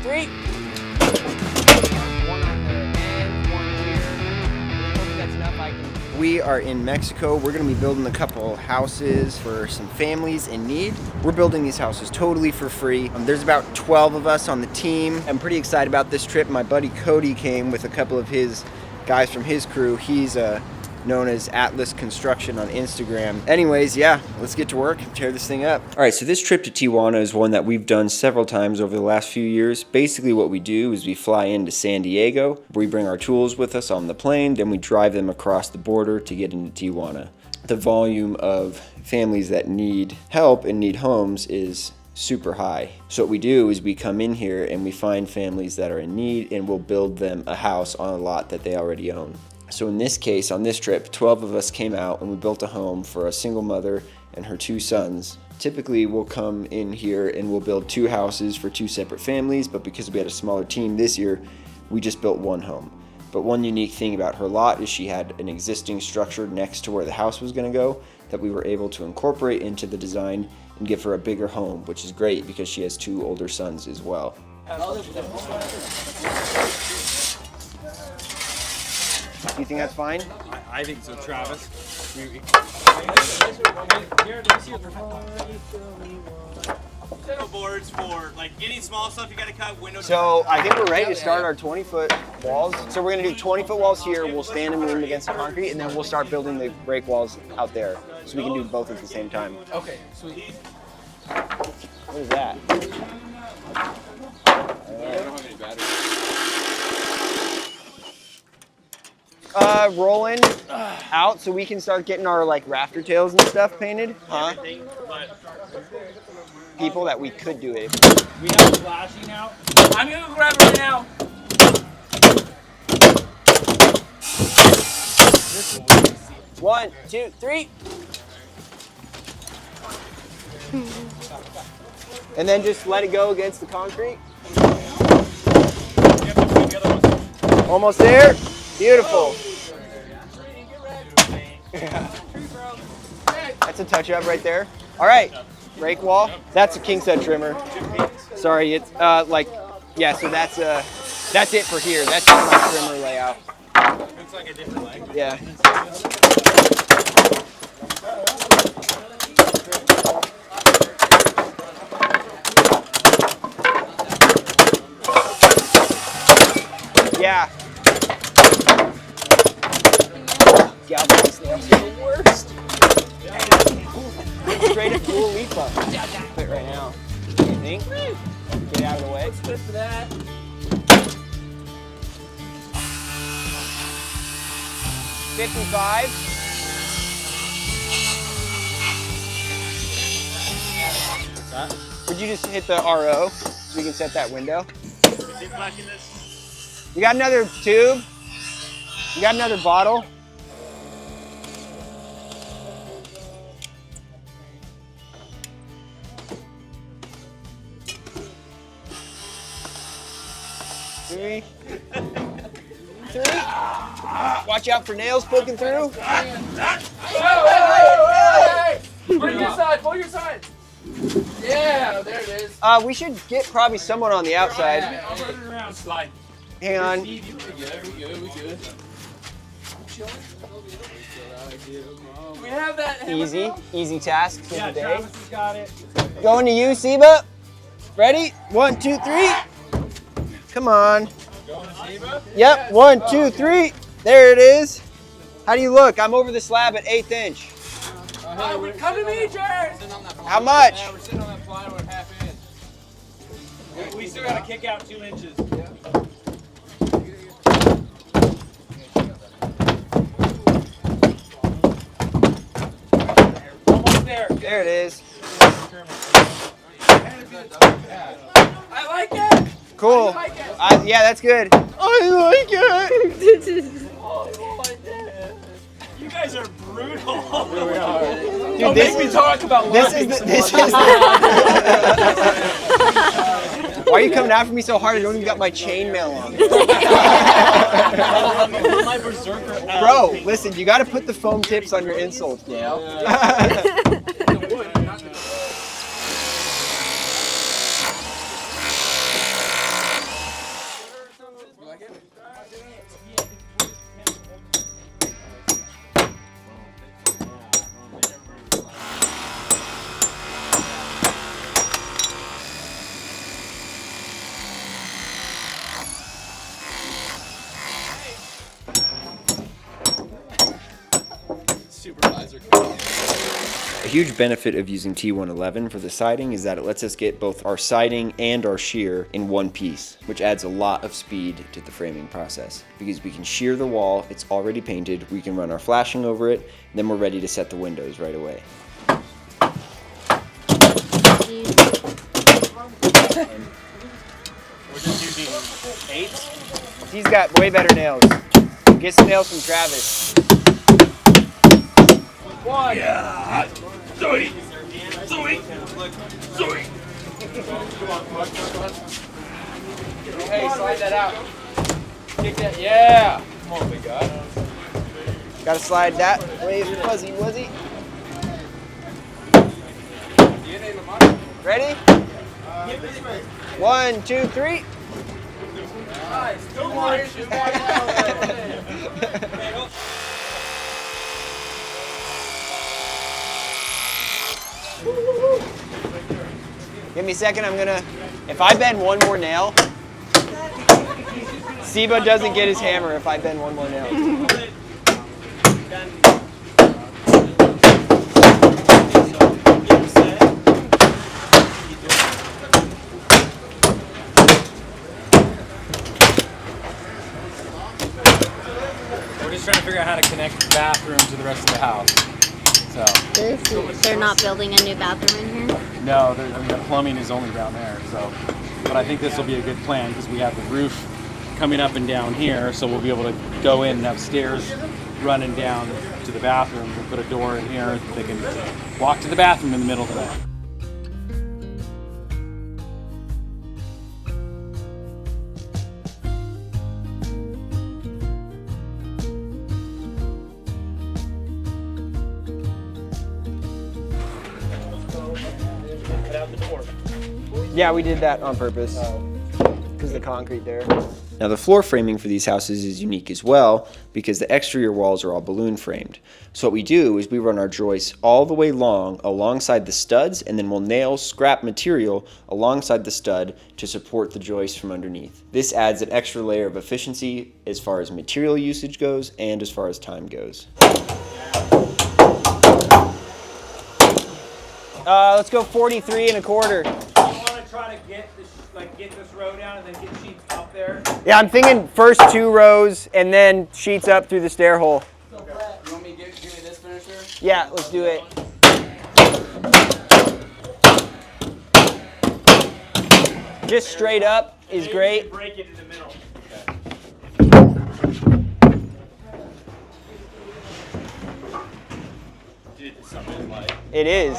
3. One on the end, one here. Hopefully that's enough. We are in Mexico. We're going to be building a couple houses for some families in need. We're building these houses totally for free. There's about 12 of us on the team. I'm pretty excited about this trip. My buddy Cody came with a couple of his guys from his crew. He's known as Atlas Construction on Instagram. Anyways, yeah, let's get to work and tear this thing up. All right, so this trip to Tijuana is one that we've done several times over the last few years. Basically what we do is we fly into San Diego, we bring our tools with us on the plane, then we drive them across the border to get into Tijuana. The volume of families that need help and need homes is super high. So what we do is we come in here and we find families that are in need and we'll build them a house on a lot that they already own. So in this case, on this trip, 12 of us came out and we built a home for a single mother and her 2 sons. Typically, we'll come in here and we'll build 2 houses for 2 separate families, but because we had a smaller team this year, we just built 1 home. But one unique thing about her lot is she had an existing structure next to where the house was gonna go that we were able to incorporate into the design and give her a bigger home, which is great because she has 2 older sons as well. Do you think that's fine? I think so, Travis. Boards for like any small stuff you got to cut windows. So I think we're ready to start our 20-foot walls. So we're gonna do 20-foot walls here. We'll stand them in against the concrete, and then we'll start building the break walls out there. So we can do both at the same time. Okay, sweet. What is that? Rolling out so we can start getting our like rafter tails and stuff painted. Huh? People that we could do it. We have flashing out. I'm gonna go grab it right now. One, two, three. And then just let it go against the concrete. Almost there. Beautiful. That's a touch up right there. All right, break wall. That's a king set trimmer. Sorry, it's yeah. So that's it for here. That's just my trimmer layout. Looks like a different leg. Yeah. Yeah. Galvanized nails are the worst. Straight up cool leaf up. Fit right now. What do you think? Get out of the way. Good for that. $55. Would you just hit the RO so we can set that window? You got another tube? You got another bottle? Three. Watch out for nails poking through. Hey! Pull your side, pull your side. Yeah, there it is. We should get probably someone on the outside. I'll run it around, slide. Hang on. We good. We have that hammer. Easy task for Yeah, the day. Travis has got it. Going to you, Seba. Ready? 1, 2, 3. Come on. Going to Seba? Yep, 1, 2, 3. There it is. How do you look? I'm over the slab at 1/8 inch. Come to me, Jared. How much? Yeah, we're sitting on that plywood half inch. We still got to kick out 2 inches. Almost there. There it is. I like it. Cool. I like it. Yeah, that's good. I like it. You guys are brutal. Dude, Don't make me talk about this is Why are you coming after me so hard? I don't even got my chainmail on. My berserker. Bro, listen, you got to put the foam tips on your insoles, Dale. huge benefit of using T111 for the siding is that it lets us get both our siding and our shear in one piece, which adds a lot of speed to the framing process. Because we can shear the wall, it's already painted, we can run our flashing over it, and then we're ready to set the windows right away. We're just using 8s. He's got way better nails. Get some nails from Travis. One. Yeah. Sweet. Sweet. Sweet. Hey, slide that out. Kick that. Yeah. Come on, big guy. Gotta slide that way fuzzy wuzzy. Ready? 1, 2, 3. Nice. 2 more inches back out. Give me a second, I'm gonna, if I bend one more nail, Siba doesn't get his hammer if I bend one more nail. We're just trying to figure out how to connect the bathroom to the rest of the house. So. They're not building a new bathroom in here? No, I mean, the plumbing is only down there. So, but I think this will be a good plan because we have the roof coming up and down here, so we'll be able to go in and have stairs running down to the bathroom. We'll put a door in here. They can walk to the bathroom in the middle of the night. Yeah, we did that on purpose, because the concrete there. Now the floor framing for these houses is unique as well, because the exterior walls are all balloon framed. So what we do is we run our joists all the way long alongside the studs, and then we'll nail scrap material alongside the stud to support the joist from underneath. This adds an extra layer of efficiency as far as material usage goes and as far as time goes. Let's go 43 1/4. Try to get this, get this row down and then get sheets up there. Yeah, I'm thinking first 2 rows and then sheets up through the stair hole. So Brett, you want me to give me this finisher? Yeah, let's do it. Just straight up is great. Break it in the middle. Dude, this something is light. It is.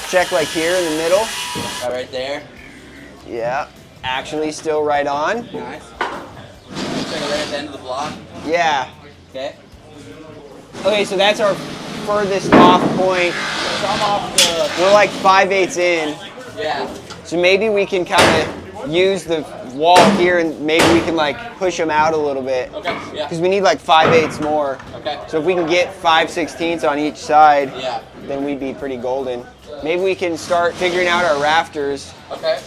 Check like here in the middle. Right there. Yeah, actually still right on. Nice. Check right at the end of the block? Yeah. Okay. Okay, so that's our furthest off point. So I'm off the... We're like 5/8 in. Yeah. So maybe we can kind of use the wall here and maybe we can like push them out a little bit. Okay, yeah. Because we need like 5/8 more. Okay. So if we can get 5/16 on each side, Yeah. then we'd be pretty golden. Maybe we can start figuring out our rafters. Okay.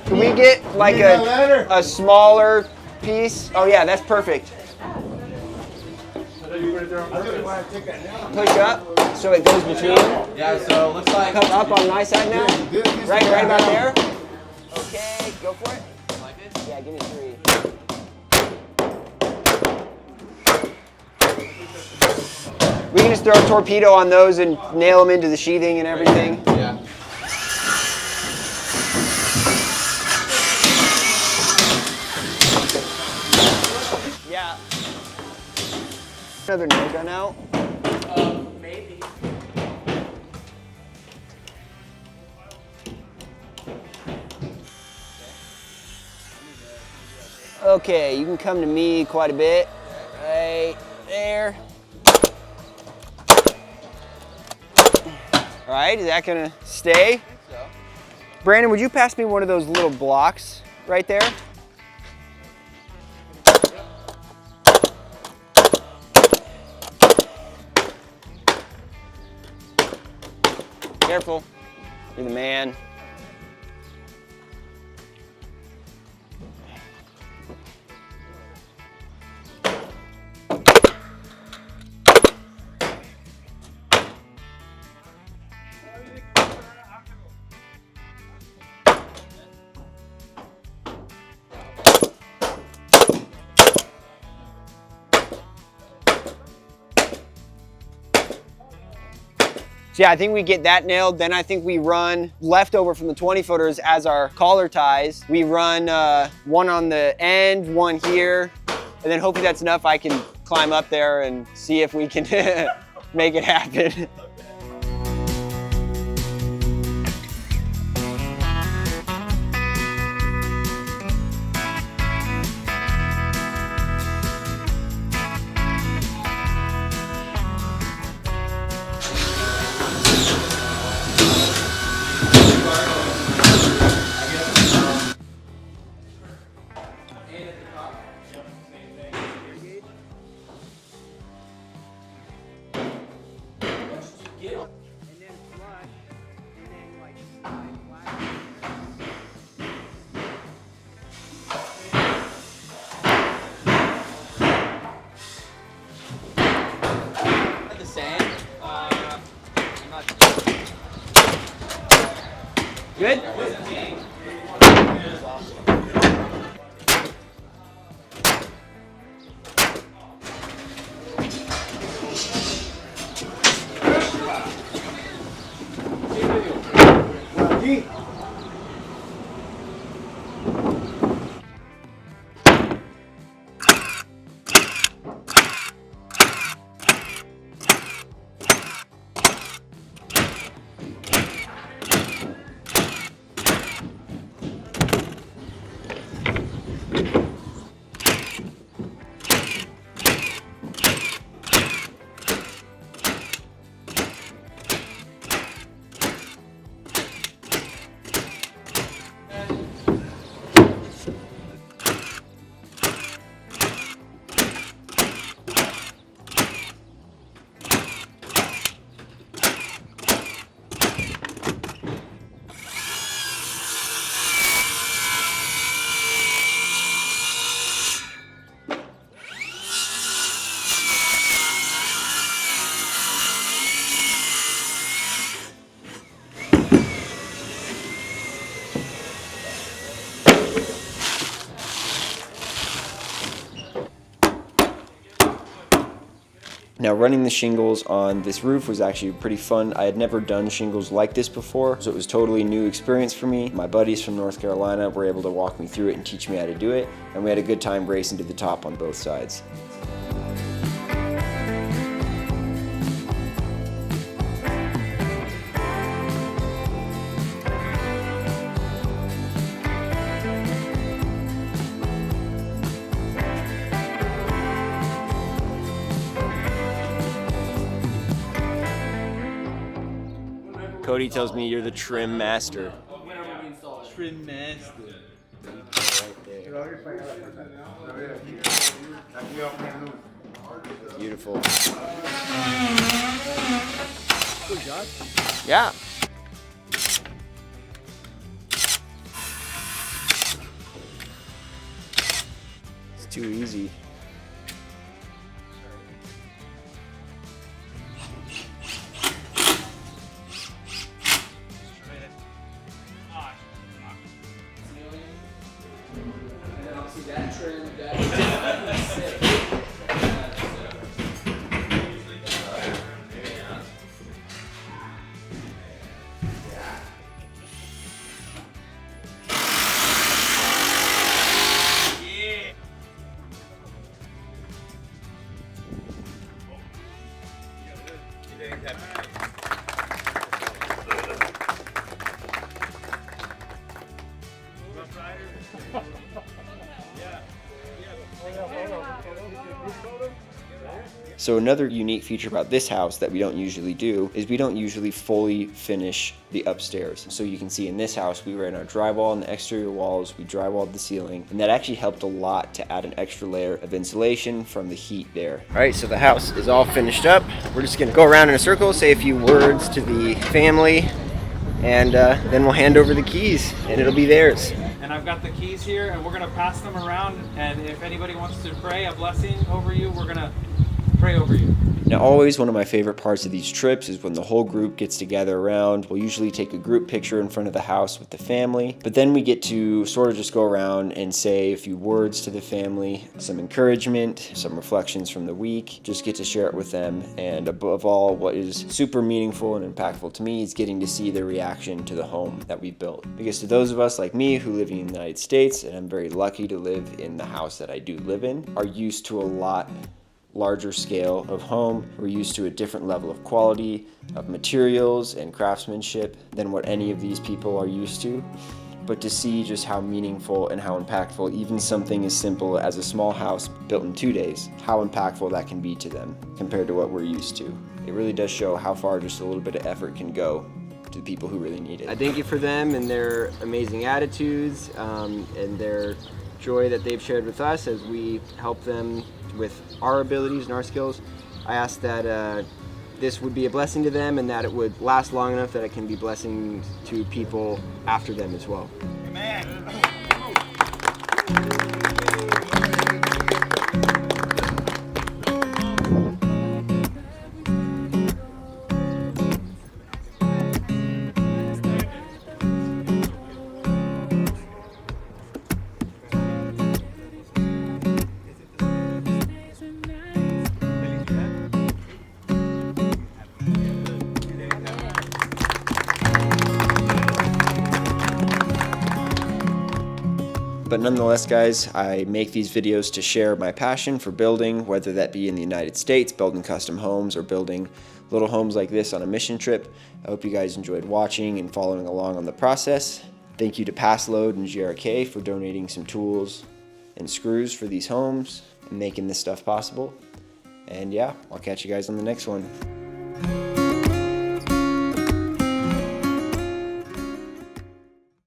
Can we get like a smaller piece? Oh yeah, that's perfect. Push up so it goes between them. Yeah, so it looks like... Come up on my side now. Right about there. Okay, go for it. Like this? Yeah, give me 3. We can just throw a torpedo on those and nail them into the sheathing and everything. Yeah. Yeah. Another nail gun out. Maybe. Okay, you can come to me quite a bit. Right there. All right, is that gonna stay? I think so. Brandon, would you pass me one of those little blocks right there? Careful, you're the man. So yeah, I think we get that nailed. Then I think we run leftover from the 20 footers as our collar ties. We run one on the end, one here, and then hopefully that's enough. I can climb up there and see if we can make it happen. The same? Good? Now running the shingles on this roof was actually pretty fun. I had never done shingles like this before, so it was totally new experience for me. My buddies from North Carolina were able to walk me through it and teach me how to do it, and we had a good time racing to the top on both sides. Cody tells me you're the trim master. Trim master. Right there. Beautiful. Good job. Yeah. It's too easy. See that trim, that sick. So another unique feature about this house that we don't usually do is we don't usually fully finish the upstairs. So you can see in this house, we ran our drywall on the exterior walls, we drywalled the ceiling, and that actually helped a lot to add an extra layer of insulation from the heat there. All right, so the house is all finished up. We're just gonna go around in a circle, say a few words to the family, and then we'll hand over the keys and it'll be theirs. And I've got the keys here, and we're gonna pass them around. And if anybody wants to pray a blessing over you, we're gonna pray over you. Now, always one of my favorite parts of these trips is when the whole group gets together around. We'll usually take a group picture in front of the house with the family, but then we get to sort of just go around and say a few words to the family, some encouragement, some reflections from the week, just get to share it with them. And above all, what is super meaningful and impactful to me is getting to see their reaction to the home that we've built. Because to those of us like me who live in the United States, and I'm very lucky to live in the house that I do live in, are used to a lot larger scale of home. We're used to a different level of quality, of materials and craftsmanship than what any of these people are used to. But to see just how meaningful and how impactful even something as simple as a small house built in 2 days, how impactful that can be to them compared to what we're used to. It really does show how far just a little bit of effort can go to the people who really need it. I thank you for them and their amazing attitudes and their joy that they've shared with us as we help them with our abilities and our skills. I ask that this would be a blessing to them and that it would last long enough that it can be blessing to people after them as well. Amen. But nonetheless, guys, I make these videos to share my passion for building, whether that be in the United States, building custom homes, or building little homes like this on a mission trip. I hope you guys enjoyed watching and following along on the process. Thank you to Passload and GRK for donating some tools and screws for these homes and making this stuff possible. And yeah, I'll catch you guys on the next one.